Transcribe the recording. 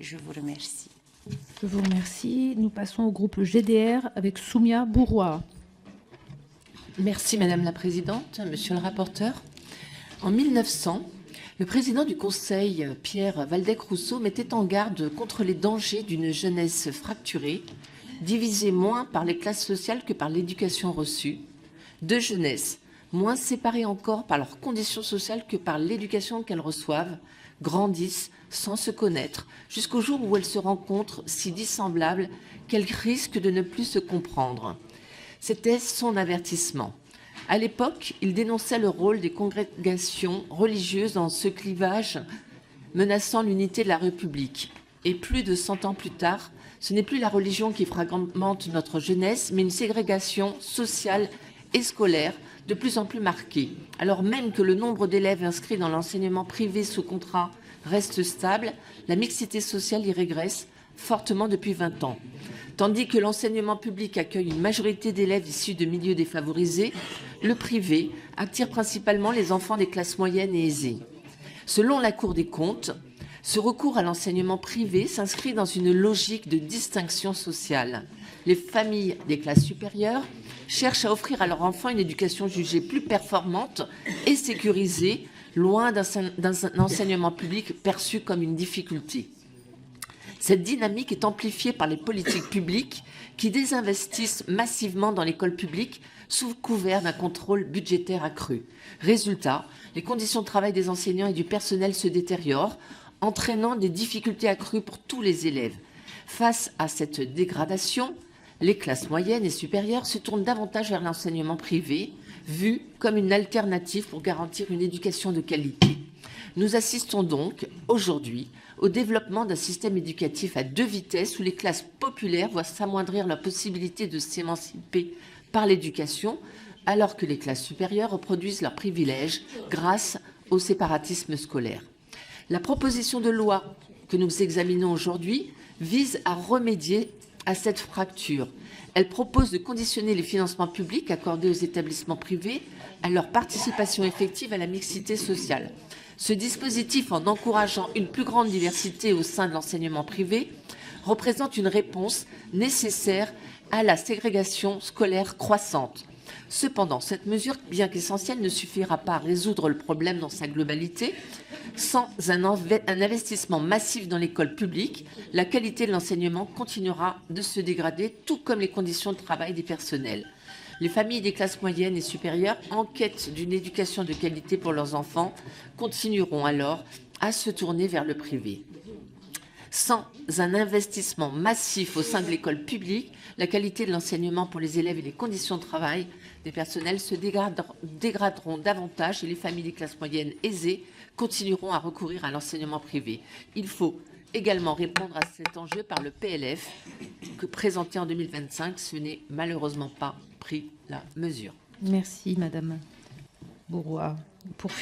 Je vous remercie. Je vous remercie. Nous passons au groupe GDR avec Soumia Bouroua. Merci Madame la Présidente, Monsieur le rapporteur. En 1900, le président du Conseil, Pierre Waldeck-Rousseau, mettait en garde contre les dangers d'une jeunesse fracturée, divisée moins par les classes sociales que par l'éducation reçue, de jeunesse moins séparées encore par leurs conditions sociales que par l'éducation qu'elles reçoivent, grandissent sans se connaître, jusqu'au jour où elles se rencontrent si dissemblables qu'elles risquent de ne plus se comprendre. C'était son avertissement. À l'époque, il dénonçait le rôle des congrégations religieuses dans ce clivage menaçant l'unité de la République. Et plus de 100 ans plus tard, ce n'est plus la religion qui fragmente notre jeunesse, mais une ségrégation sociale et scolaire de plus en plus marquée, alors même que le nombre d'élèves inscrits dans l'enseignement privé sous contrat reste stable, la mixité sociale y régresse fortement depuis 20 ans. Tandis que l'enseignement public accueille une majorité d'élèves issus de milieux défavorisés, le privé attire principalement les enfants des classes moyennes et aisées. Selon la Cour des comptes, ce recours à l'enseignement privé s'inscrit dans une logique de distinction sociale. Les familles des classes supérieures cherchent à offrir à leurs enfants une éducation jugée plus performante et sécurisée, loin d'un enseignement public perçu comme une difficulté. Cette dynamique est amplifiée par les politiques publiques qui désinvestissent massivement dans l'école publique sous couvert d'un contrôle budgétaire accru. Résultat, les conditions de travail des enseignants et du personnel se détériorent, entraînant des difficultés accrues pour tous les élèves. Face à cette dégradation, les classes moyennes et supérieures se tournent davantage vers l'enseignement privé, vu comme une alternative pour garantir une éducation de qualité. Nous assistons donc aujourd'hui au développement d'un système éducatif à deux vitesses où les classes populaires voient s'amoindrir la possibilité de s'émanciper par l'éducation, alors que les classes supérieures reproduisent leurs privilèges grâce au séparatisme scolaire. La proposition de loi que nous examinons aujourd'hui vise à remédier à cette fracture. Elle propose de conditionner les financements publics accordés aux établissements privés à leur participation effective à la mixité sociale. Ce dispositif, en encourageant une plus grande diversité au sein de l'enseignement privé, représente une réponse nécessaire à la ségrégation scolaire croissante. Cependant, cette mesure, bien qu'essentielle, ne suffira pas à résoudre le problème dans sa globalité. Sans un investissement massif dans l'école publique, la qualité de l'enseignement continuera de se dégrader, tout comme les conditions de travail des personnels. Les familles des classes moyennes et supérieures, en quête d'une éducation de qualité pour leurs enfants, continueront alors à se tourner vers le privé. Sans un investissement massif au sein de l'école publique, la qualité de l'enseignement pour les élèves et les conditions de travail des personnels se dégraderont davantage et les familles des classes moyennes aisées continueront à recourir à l'enseignement privé. Il faut également répondre à cet enjeu par le PLF que présenté en 2025. Ce n'est malheureusement pas pris la mesure. Merci Madame Bouroua. Pour